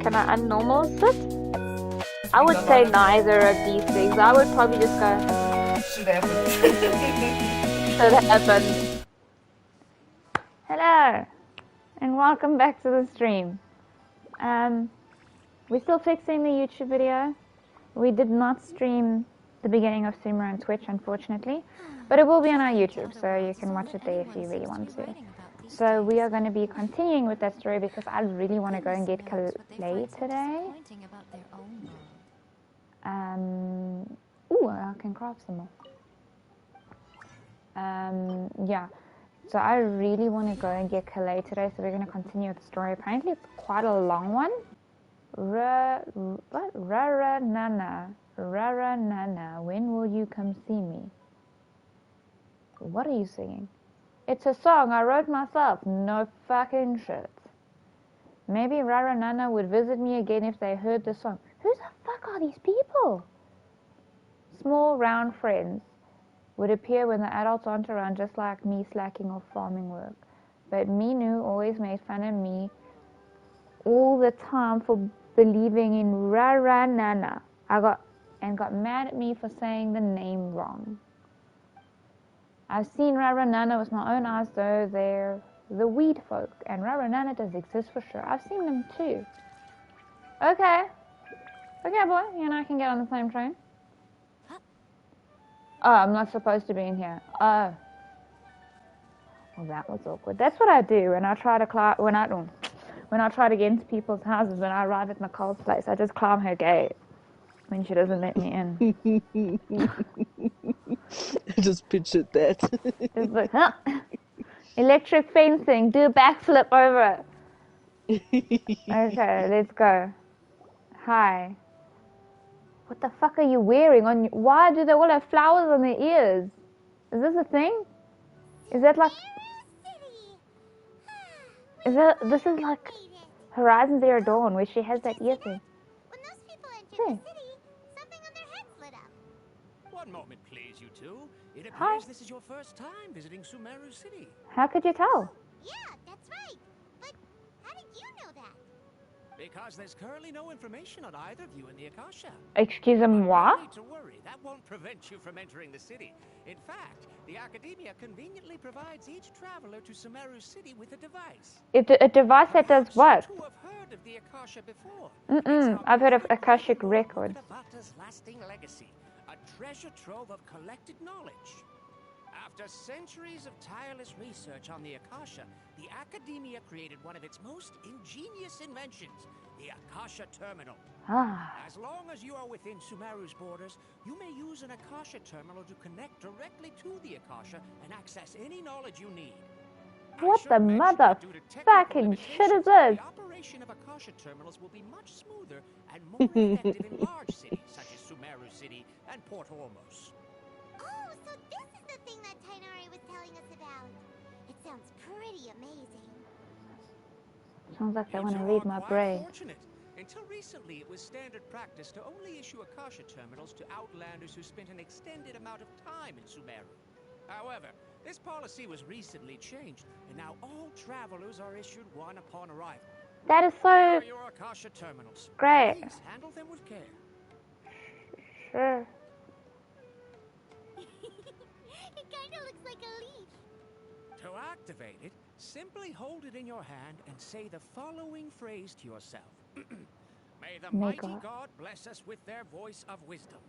Can I unnormal sit? I would say neither of these things. I would probably just go. Should happen. Should happen. Hello, and welcome back to the stream. We're still fixing the YouTube video. We did not stream the beginning of Sumeru on Twitch, unfortunately, but it will be on our YouTube, so you can watch it there if you really want to. So we are going to be continuing with that story because I really want to go and get clay today. Ooh, I can craft some more. Yeah, so I really want to go and get clay today, so we're going to continue with the story. Apparently it's quite a long one. Rara Nana, when will you come see me? What are you singing? It's a song I wrote myself. No fucking shit. Maybe Rara Nana would visit me again if they heard the song. Who the fuck are these people? Small round friends would appear when the adults aren't around, just like me slacking off farming work. But Minu always made fun of me all the time for believing in Rara Nana. Got mad at me for saying the name wrong. I've seen Rara Nana with my own eyes, though. They're the weed folk, and Rara Nana does exist for sure. I've seen them too. Okay, boy, you and I can get on the same train. Oh, I'm not supposed to be in here. Oh. Well, that was awkward. That's what I do when I try to when I try to get into people's houses. When I arrive at Nicole's place, I just climb her gate when she doesn't let me in. I just pictured that. Just like, huh? Electric fencing, do a backflip over it. Okay, let's go. Hi. What the fuck are you wearing on your... Why do they all have flowers on their ears? Is this a thing? Is that like... This is like Horizon Zero Dawn, where she has that ear thing. When those people entered the city, something on their heads lit up. One moment, please, you two. It appears Hi. This is your first time visiting Sumeru City. How could you tell? Yeah, that's right. But how did you know that? Because there's currently no information on either of you in the Akasha. Excusez-moi? No need to worry. That won't prevent you from entering the city. In fact, the Academia conveniently provides each traveler to Sumeru City with a device. A device that does what? You two have heard of the Akasha before. I've heard of Akashic records. Avata's lasting legacy, a treasure trove of collected knowledge. After centuries of tireless research on the Akasha, the Academia created one of its most ingenious inventions, the Akasha Terminal. As long as you are within Sumeru's borders, you may use an Akasha Terminal to connect directly to the Akasha and access any knowledge you need. What the mother fucking shit is this? The operation of Akasha Terminals will be much smoother and more effective in large cities such as Sumeru City and Port Ormos. Oh, so this is the thing that Tainari was telling us about. It sounds pretty amazing. Sounds like they want to read my brain. Fortunate. Until recently, it was standard practice to only issue Akasha Terminals to outlanders who spent an extended amount of time in Sumeru. However, this policy was recently changed, and now all travelers are issued one upon arrival. That is so Here are your Akasha Terminals. great. Please handle them with care. Sure. It kinda looks like a leaf. To activate it, simply hold it in your hand and say the following phrase to yourself. May the May mighty God. God bless us with their voice of wisdom.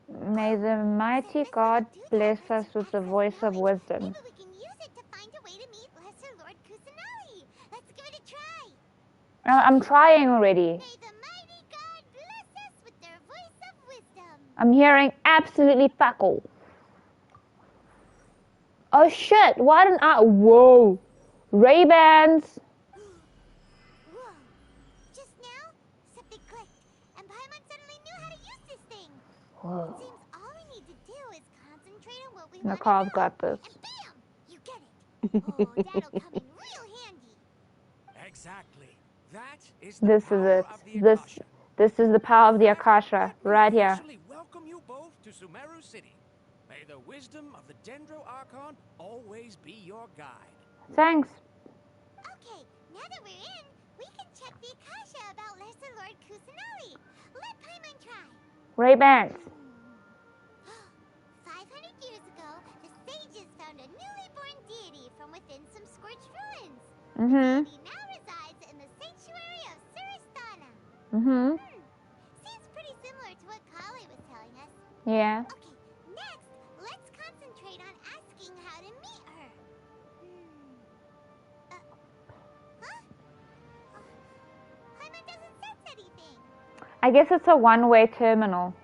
May the mighty God bless us with the voice of wisdom. Maybe we can use it to find a way to meet Lesser Lord Kusanagi. Let's give it a try. I'm trying already. May the mighty God bless us with their voice of wisdom. I'm hearing absolutely fuck all. Oh shit, why didn't I? Whoa. Raybans. Whoa. Just now, something clicked, and Paimon suddenly knew how to use this thing. Whoa. Seems all we need to do is concentrate on what we Nicole's want to got this. and bam! You get it. Oh, that'll come in real handy. Exactly. That is the This is power it. of the This Akasha. is the power of the Akasha right here. Officially welcome you both to Sumeru City. May the wisdom of the Dendro Archon always be your guide. Thanks. Okay, now that we're in, we can check the Akasha about Lesser Lord Kusanali. Let Paimon try. Ray-Bans. 500 years ago, the sages found a newly born deity from within some scorched ruins. Mm-hmm. The deity now resides in the sanctuary of Suristana. Mm-hmm. Seems pretty similar to what Kali was telling us. Yeah. Okay, next, let's concentrate on asking how to meet her. Huh? Paimon doesn't sense anything. I guess it's a one-way terminal.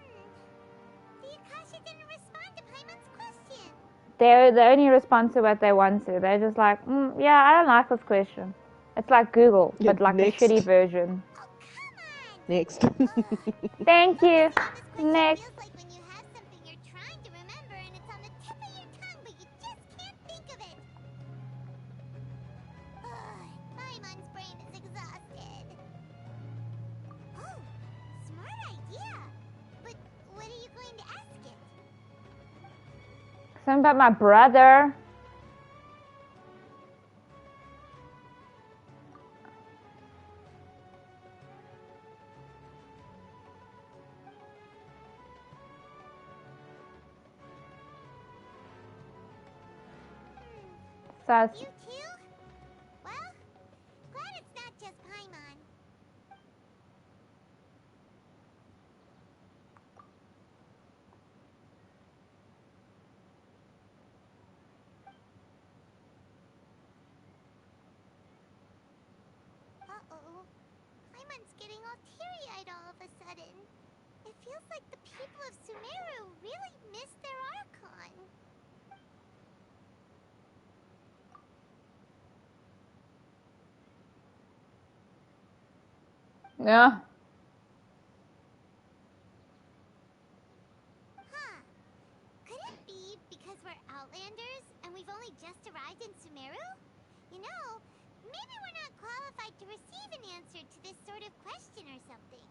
The Akasha didn't respond to Paimon's question. They only respond to what they want to. They're just like, yeah, I don't like this question. It's like Google, Yeah, but like next. a shitty version. Oh, come on! Next. Thank you. This question Next. feels like when you have something you're trying to remember and it's on the tip of your tongue, but you just can't think of it. Paimon's brain is exhausted. Oh, smart idea. But what are you going to ask it? Something about my brother. Sus. You too? Well, glad it's not just Paimon. Uh-oh. Paimon's getting all teary-eyed all of a sudden. It feels like the people of Sumeru really miss their Archon. Yeah. Huh. Could it be because we're Outlanders and we've only just arrived in Sumeru? You know, maybe we're not qualified to receive an answer to this sort of question or something.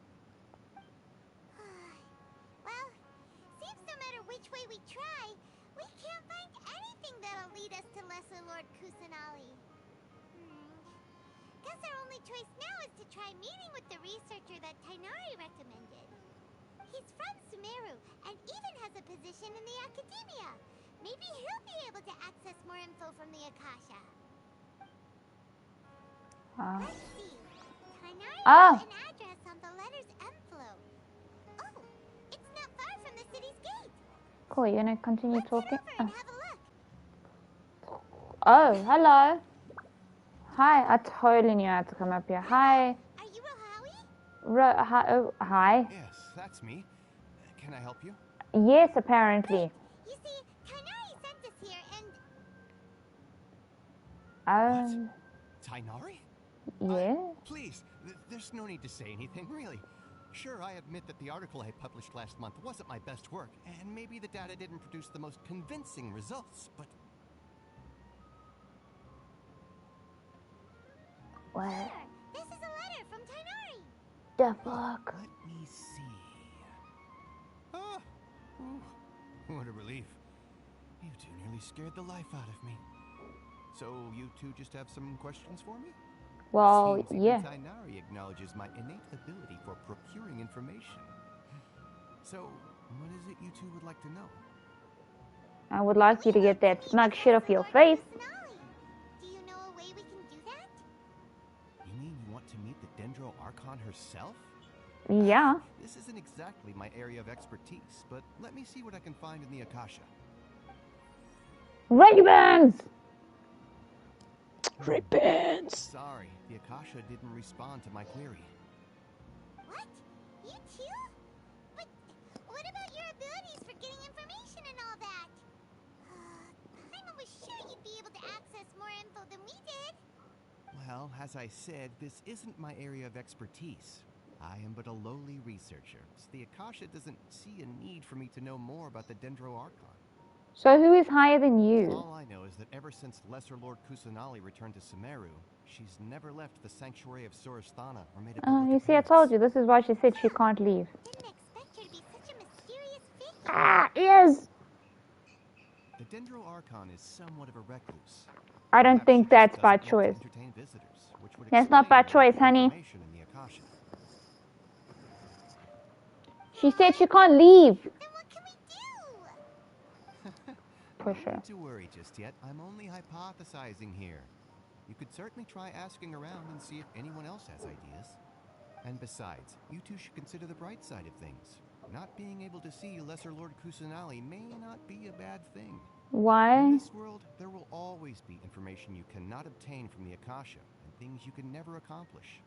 Well, seems no matter which way we try, we can't find anything that'll lead us to Lesser Lord Kusanali. Guess our only choice now is to try meeting with the researcher that Tainari recommended. He's from Sumeru and even has a position in the academia. Maybe he'll be able to access more info from the Akasha. Let's see. Tainari wrote an address on the letter's envelope. Oh, it's not far from the city's gate. Cool, you wanna continue Let's talking? head over and have a look. Oh, hello. Hi, I totally knew I had to come up here. Hi. Are you Rohawi? Hi. Yes, that's me. Can I help you? Yes, apparently. You see, Tainari sent us here and... Tainari? Yeah. Please, there's no need to say anything, really. Sure, I admit that the article I published last month wasn't my best work, and maybe the data didn't produce the most convincing results, but... What Here, this is a letter from Tainari. the fuck? Let me see. Ah, ooh, what a relief. You two nearly scared the life out of me. So, you two just have some questions for me? Well, Seems yeah. even Tainari acknowledges my innate ability for procuring information. So, what is it you two would like to know? I would like you to get that smug shit off your face. Do you know a way we can do that? You mean you want to meet the Dendro Archon herself? Yeah. This isn't exactly my area of expertise, but let me see what I can find in the Akasha. Ray-Bans! Ray-Bans. Sorry, the Akasha didn't respond to my query. What? You too? But what about your abilities for getting information and all that? Paimon was sure you'd be able to access more info than we did. Well, as I said, this isn't my area of expertise. I am but a lowly researcher, so the Akasha doesn't see a need for me to know more about the Dendro Archon. So who is higher than you? All I know is that ever since Lesser Lord Kusanali returned to Sumeru, she's never left the sanctuary of Suristana or made a public You see, I appearance. told you. This is why she said she can't leave. Didn't expect her to be such a mysterious figure. Ah, ears! The Dendro Archon is somewhat of a recluse. I don't Perhaps think she that's just by doesn't want to choice. entertain visitors, which would That's not explain by the lack choice, of honey. information in the Akasha. She said she can't leave. Then what can we do? Push No her. need to worry just yet. I'm only hypothesizing here. You could certainly try asking around and see if anyone else has ideas. And besides, you two should consider the bright side of things. Not being able to see Lesser Lord Kusanali may not be a bad thing. In Why? this world, there will always be information you cannot obtain from the Akasha and things you can never accomplish.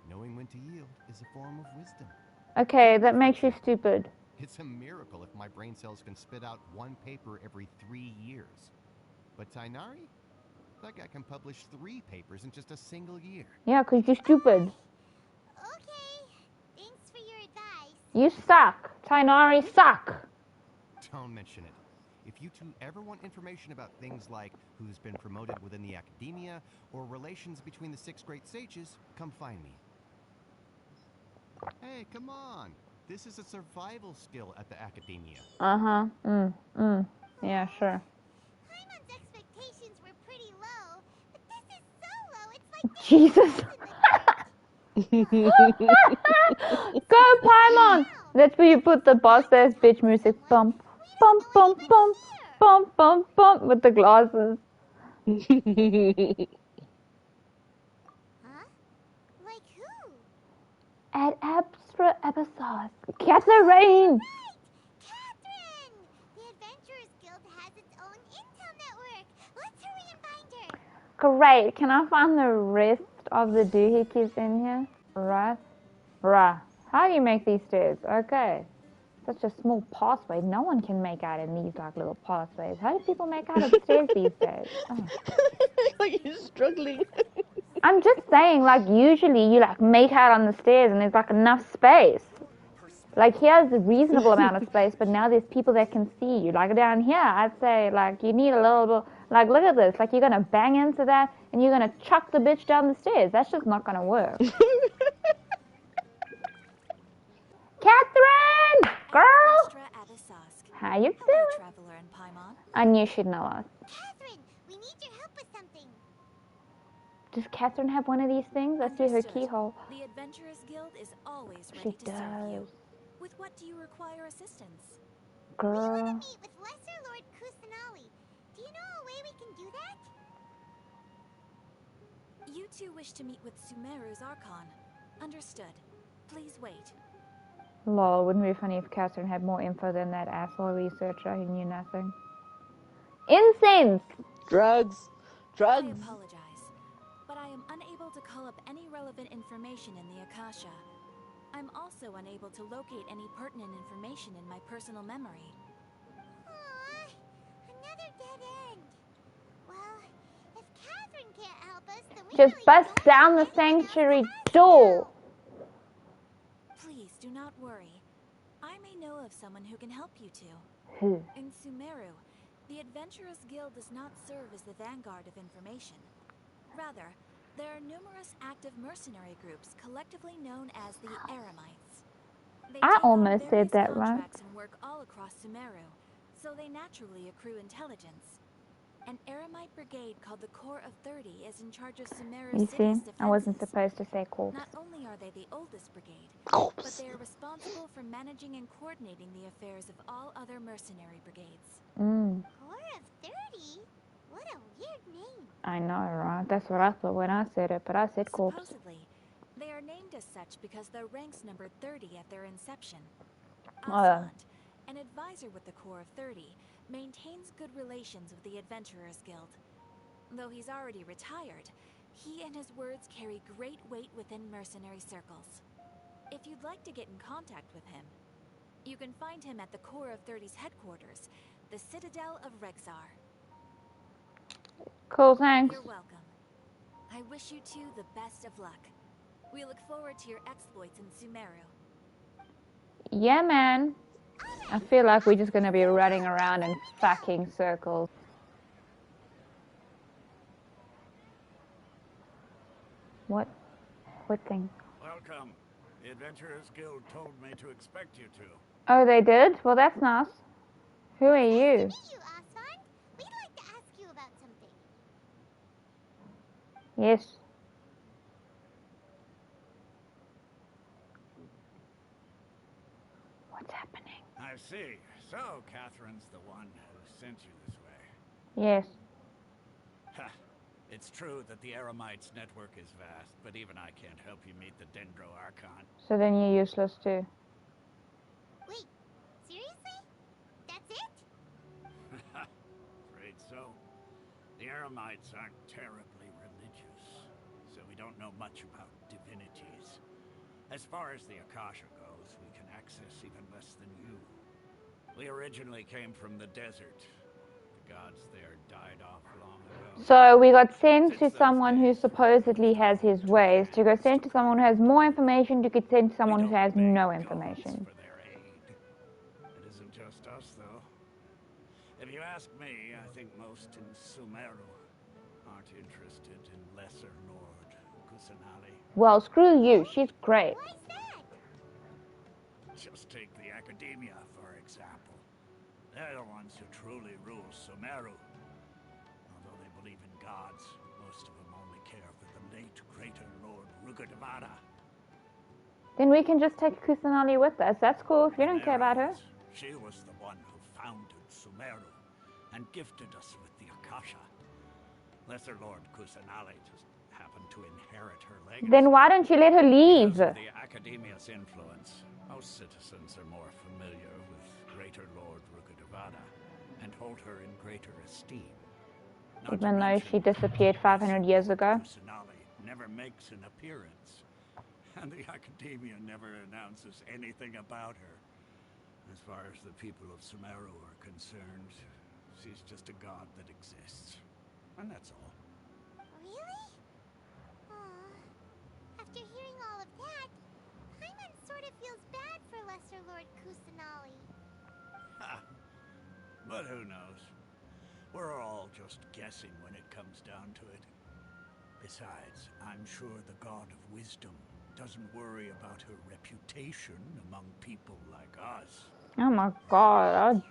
Knowing when to yield is a form of wisdom. Okay, that makes you stupid. It's a miracle if my brain cells can spit out one paper every 3 years. But Tainari? That guy can publish 3 papers in just a single year. Yeah, 'cause you're stupid. Okay. Thanks for your advice. You suck. Tainari suck. Don't mention it. If you two ever want information about things like who's been promoted within the academia or relations between the 6 great sages, come find me. Hey, come on. This is a survival skill at the academia. Yeah, sure. Paimon's expectations were pretty low, but this is so low, it's like Jesus. Go, Paimon! That's where you put the boss-ass bitch music. Bump, bump, bump, bump, bump, bump, bump, with the glasses. Huh? Like who? At Abstra Episos. Catherine! Catherine! The Adventurers Guild has its own intel network. Let's hurry and find her. Great. Can I find the rest of the doohickeys in here? Right. How do you make these stairs? Okay. Such a small pathway. No one can make out in these like little pathways. How do people make out of stairs these days? Oh. Like you're struggling. I'm just saying, like, usually you like make out on the stairs and there's like enough space. Like here's a reasonable amount of space, but now there's people that can see you. Like down here, I'd say like you need a little bit. Like look at this. Like you're gonna bang into that and you're gonna chuck the bitch down the stairs. That's just not gonna work. Catherine, girl, how you doing? Traveler in Paimon. I knew she'd know us. Catherine, we need your help with something. Does Catherine have one of these things? I see her Understood. keyhole. The Adventurers Guild is always She ready to serve you. does. With what do you require assistance? We want Girl. to meet with Lesser Lord Kusanali. Do you know a way we can do that? You two wish to meet with Sumeru's Archon. Understood. Please wait. Lol, wouldn't it be funny if Catherine had more info than that asshole researcher who knew nothing? Incense! Drugs. I Drugs. apologize, but I am unable to call up any relevant information in the Akasha. I'm also unable to locate any pertinent information in my personal memory. Aww, another dead end. Well, if Catherine can't help us, then we Just really bust don't down have the anyone else to sanctuary ask door. now. Please do not worry. I may know of someone who can help you two. Who? In Sumeru, the Adventurers Guild does not serve as the vanguard of information. Rather, there are numerous active mercenary groups collectively known as the Eremites. They I take on almost said various that right. contracts and work all across Sumeru, so they naturally accrue intelligence. An Eremite brigade called the Corps of 30 is in charge of Sumeru's You city's see? defenses. I wasn't supposed to say corpse. Not only are they the oldest brigade, but Corpse. they are responsible for managing and coordinating the affairs of all other mercenary brigades. Corps of 30? What a weird name. I know, right? That's what I thought when I said it, but I said corpse. Supposedly, they are named as such because their ranks numbered 30 at their inception. Oh. Asant, an advisor with the Corps of 30, maintains good relations with the Adventurers Guild. Though he's already retired, he and his words carry great weight within mercenary circles. If you'd like to get in contact with him, you can find him at the Corps of 30's headquarters, the Citadel of Rexar. Cool, thanks. You're welcome. I wish you two the best of luck. We look forward to your exploits in Sumeru. Yeah, man. I feel like we're just gonna be running around in fucking circles. What? What thing? Welcome. The Adventurers Guild told me to expect you two. Oh, they did? Well, that's nice. Who are you? Meet you, Aswan. Yes. What's happening? I see. So, Catherine's the one who sent you this way. Yes. Ha! It's true that the Eremites' network is vast, but even I can't help you meet the Dendro Archon. So then you're useless too. Wait, seriously? That's it? Afraid so. The Eremites aren't terribly religious, so we don't know much about divinities. As far as the Akasha goes, we can access even less than you. We originally came from the desert. The gods there died off long ago. So we got sent to someone who supposedly has his ways, to go sent to someone who has more information, to get sent to someone who has no information. For their aid. It isn't just us, though. If you ask me, I think most in Sumeru aren't interested in Lesser Lord Kusanali. Well, screw you. She's great. Why's that? Just take the Academia, for example. They're the ones who truly rule Sumeru. Although they believe in gods, most of them only care for the late greater Lord Rugadavada. Then we can just take Kusanali with us. That's cool if you don't care about her. She was the one who founded Sumeru and gifted us with the Akasha. Lesser Lord Kusanali just happened to inherit her legacy. Then why don't you let her leave? Because of the Academia's influence, most citizens are more familiar with Greater Lord Rugadavada and hold her in greater esteem. Not Even to though mention, she disappeared 500 years ago. Kusanali never makes an appearance, and the Academia never announces anything about her. As far as the people of Sumeru are concerned, she's just a god that exists. And that's all. Really? Aw. After hearing all of that, Paimon sort of feels bad for Lesser Lord Kusanali. Ha! But who knows? We're all just guessing when it comes down to it. Besides, I'm sure the god of wisdom doesn't worry about her reputation among people like us. Oh my god, I'll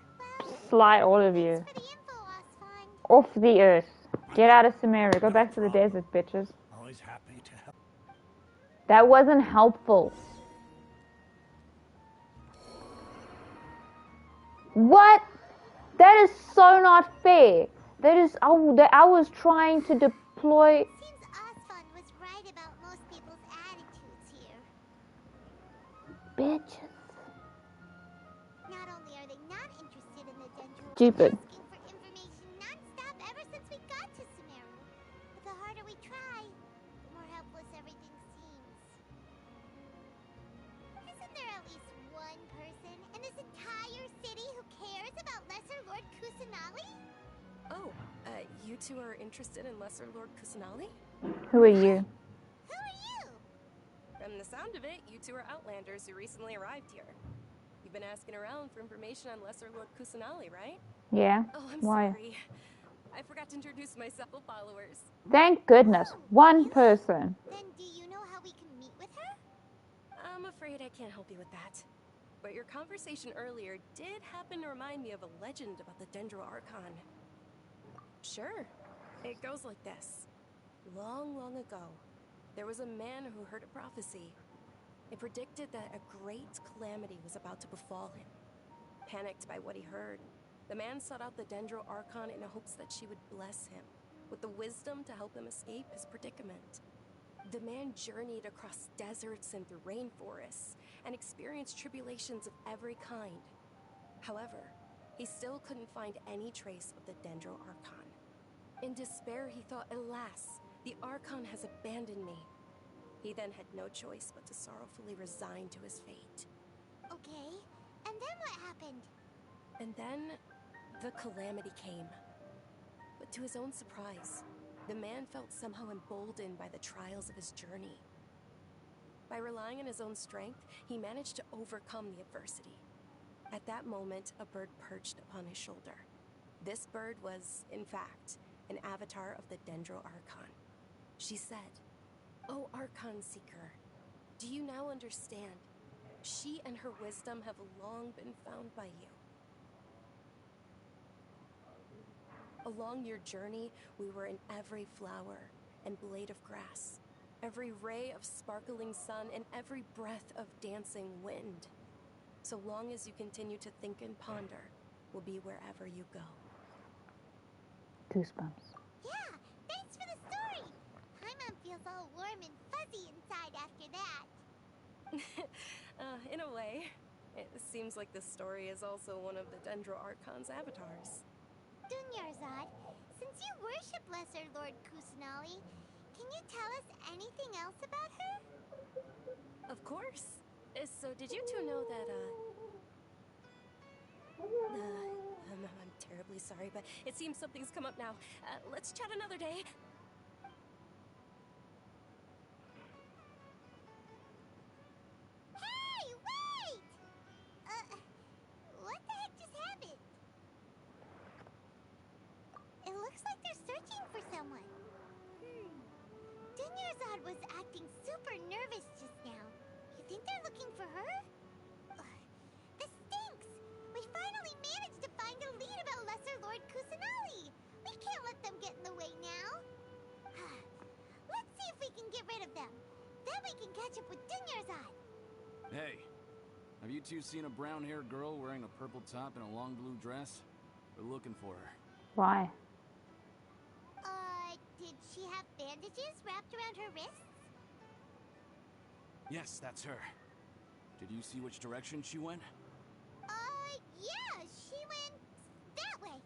slide all of you. Thanks for the info, Osfond. Off the earth. Get out of Sumeru. Go back to the desert, bitches. Always happy to help. That wasn't helpful. What? That is so not fair. That is. I was trying to deploy. Seems Osfond was right about most people's attitudes here. Bitches. Not only are they not interested in the Dendro, Stupid. asking for information non-stop ever since we got to Sumeru. But the harder we try, the more helpless everything seems. Isn't there at least one person in this entire city who cares about Lesser Lord Kusanali? Oh, you two are interested in Lesser Lord Kusanali? Who are you? Who are you? From the sound of it, you two are Outlanders who recently arrived here. You've been asking around for information on Lesser Lord Kusanali, right? Yeah. Oh, I'm Why? sorry. I forgot to introduce myself to followers. Thank goodness. One person. Then do you know how we can meet with her? I'm afraid I can't help you with that. But your conversation earlier did happen to remind me of a legend about the Dendro Archon. Sure. It goes like this. Long, long ago, there was a man who heard a prophecy. It predicted that a great calamity was about to befall him. Panicked by what he heard, the man sought out the Dendro Archon in hopes that she would bless him with the wisdom to help him escape his predicament. The man journeyed across deserts and through rainforests and experienced tribulations of every kind. However, he still couldn't find any trace of the Dendro Archon. In despair, he thought, alas, the Archon has abandoned me. He then had no choice but to sorrowfully resign to his fate. Okay, and then what happened? And then, the calamity came. But to his own surprise, the man felt somehow emboldened by the trials of his journey. By relying on his own strength, he managed to overcome the adversity. At that moment, a bird perched upon his shoulder. This bird was, in fact, an avatar of the Dendro Archon. She said, "O Archon Seeker, do you now understand? She and her wisdom have long been found by you. Along your journey, we were in every flower and blade of grass, every ray of sparkling sun, and every breath of dancing wind. So long as you continue to think and ponder, we'll be wherever you go. Goosebumps. Yeah, thanks for the story. Paimon feels all warm and fuzzy inside after that. In a way, it seems like this story is also one of the Dendro Archon's avatars. Dunyarzad, since you worship Lesser Lord Kusanali, can you tell us anything else about her? Of course. So did you two know that, I'm terribly sorry, but it seems something's come up now. Let's chat another day. Hey, wait! What the heck just happened? It looks like they're searching for someone. Dunyarzad was acting super nervous just now. You think they're looking for her? This stinks! We finally managed to find a lead about Lesser Lord Kusanali! We can't let them get in the way now! Let's see if we can get rid of them. Then we can catch up with Dunyarzad. Hey, have you two seen a brown-haired girl wearing a purple top and a long blue dress? We're looking for her. Why? Did she have bandages wrapped around her wrists? Yes, that's her. Did you see which direction she went? Yeah, she went that way.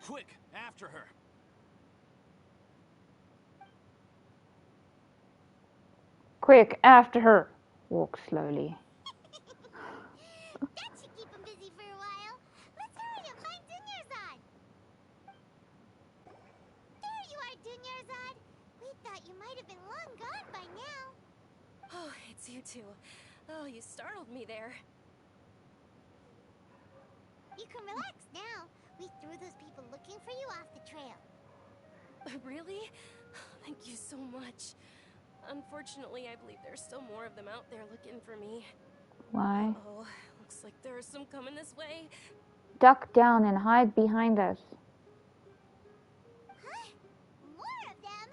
Quick, after her! Quick, after her. Walk slowly. That should keep him busy for a while. Let's hurry and find Dunyarzad. There you are, Dunyarzad. We thought you might have been long gone by now. Oh, it's you two. Oh, you startled me there. You can relax now. We threw those people looking for you off the trail. Really? Thank you so much. Unfortunately, I believe there's still more of them out there looking for me. Why? Oh, looks like there are some coming this way. Duck down and hide behind us. Huh? More of them?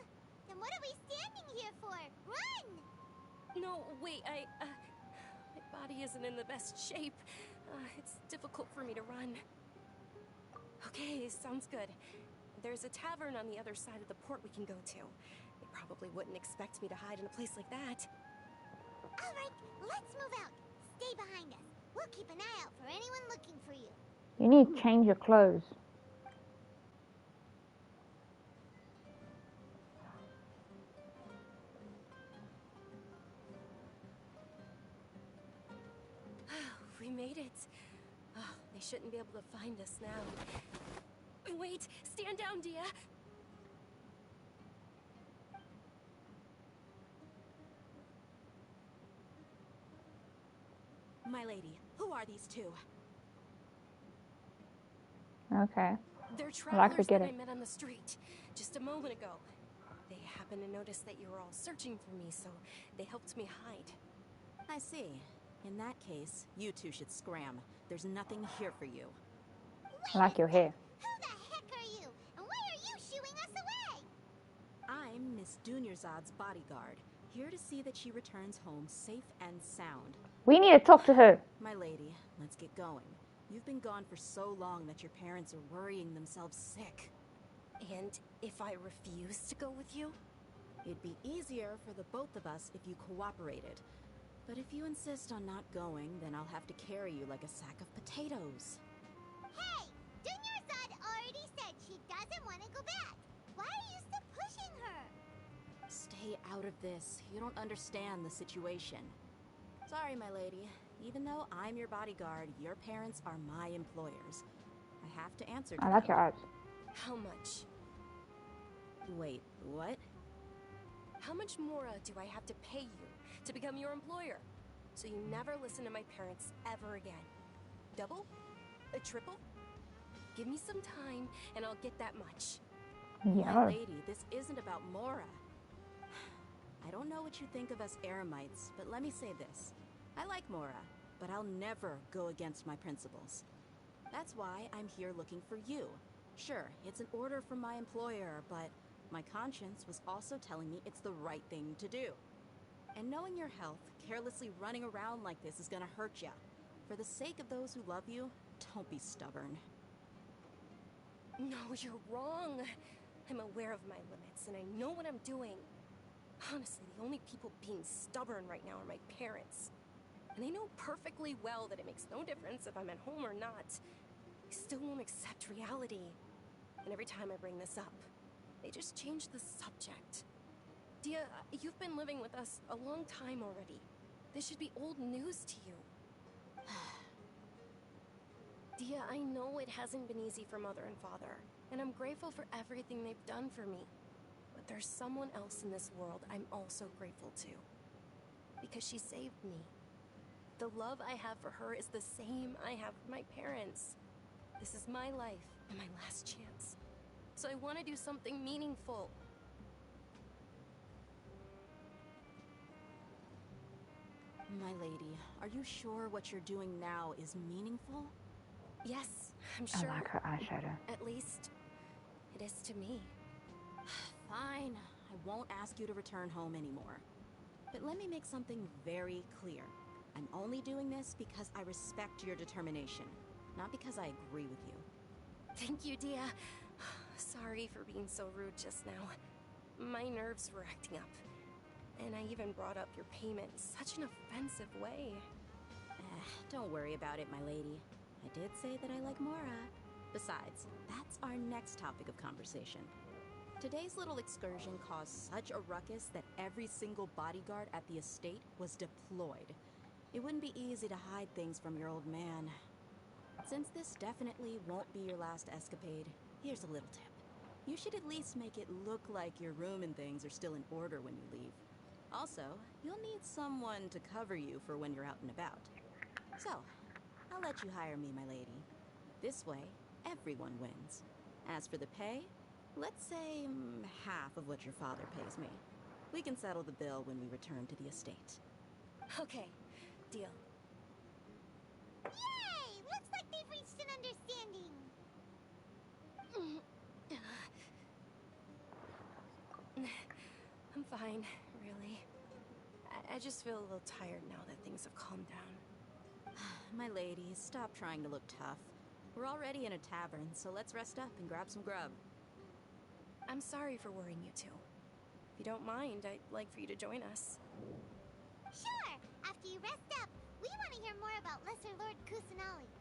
Then what are we standing here for? Run! No, wait, my body isn't in the best shape. It's difficult for me to run. Okay, sounds good. There's a tavern on the other side of the port we can go to. They probably wouldn't expect me to hide in a place like that. All right, let's move out. Stay behind us. We'll keep an eye out for anyone looking for you. You need to change your clothes. We made it. Oh, they shouldn't be able to find us now. Wait, stand down, Dia. My lady, who are these two? Okay. They're like travelers to get that I it. met on the street just a moment ago. They happened to notice that you were all searching for me, so they helped me hide. I see. In that case, you two should scram. There's nothing here for you. I like your hair. Who the heck are you? And why are you shooing us away? I'm Miss Dunyarzad's bodyguard, here to see that she returns home safe and sound. We need to talk to her. My lady, let's get going. You've been gone for so long that your parents are worrying themselves sick. And if I refuse to go with you? It'd be easier for the both of us if you cooperated. But if you insist on not going, then I'll have to carry you like a sack of potatoes. Hey, Dunyarzad already said she doesn't want to go back. Why are you still pushing her? Stay out of this. You don't understand the situation. Sorry, my lady. Even though I'm your bodyguard, your parents are my employers. I have to answer to I like them. your eyes. How much? Wait, what? How much more do I have to pay you to become your employer? So you never listen to my parents ever again. Double? A triple? Give me some time and I'll get that much. My Yeah. lady, this isn't about Mora. I don't know what you think of us Eremites, but let me say this. I like Mora, but I'll never go against my principles. That's why I'm here looking for you. Sure, it's an order from my employer, but My conscience was also telling me it's the right thing to do. And knowing your health, carelessly running around like this is gonna hurt ya. For the sake of those who love you, don't be stubborn. No, you're wrong. I'm aware of my limits, and I know what I'm doing. Honestly, the only people being stubborn right now are my parents. And they know perfectly well that it makes no difference if I'm at home or not. They still won't accept reality. And every time I bring this up, they just change the subject. Dia, you've been living with us a long time already. This should be old news to you. Dia, I know it hasn't been easy for Mother and Father, and I'm grateful for everything they've done for me. But there's someone else in this world I'm also grateful to. Because she saved me. The love I have for her is the same I have for my parents. This is my life and my last chance. So I want to do something meaningful. My lady, are you sure what you're doing now is meaningful? Yes, I'm I sure. like her eyeshadow. At least, it is to me. Fine, I won't ask you to return home anymore. But let me make something very clear. I'm only doing this because I respect your determination, not because I agree with you. Thank you, Dia. Sorry for being so rude just now. My nerves were acting up. And I even brought up your payment in such an offensive way. Don't worry about it, my lady. I did say that I like Mora. Besides, that's our next topic of conversation. Today's little excursion caused such a ruckus that every single bodyguard at the estate was deployed. It wouldn't be easy to hide things from your old man. Since this definitely won't be your last escapade, here's a little tip. You should at least make it look like your room and things are still in order when you leave. Also, you'll need someone to cover you for when you're out and about. So, I'll let you hire me, my lady. This way, everyone wins. As for the pay, let's say half of what your father pays me. We can settle the bill when we return to the estate. Okay, deal. Yay! Looks like they've reached an understanding. I'm fine, really. I just feel a little tired now that things have calmed down. My lady, stop trying to look tough. We're already in a tavern, so let's rest up and grab some grub. I'm sorry for worrying you two. If you don't mind, I'd like for you to join us. Sure! After you rest up, we want to hear more about Lesser Lord Kusanali.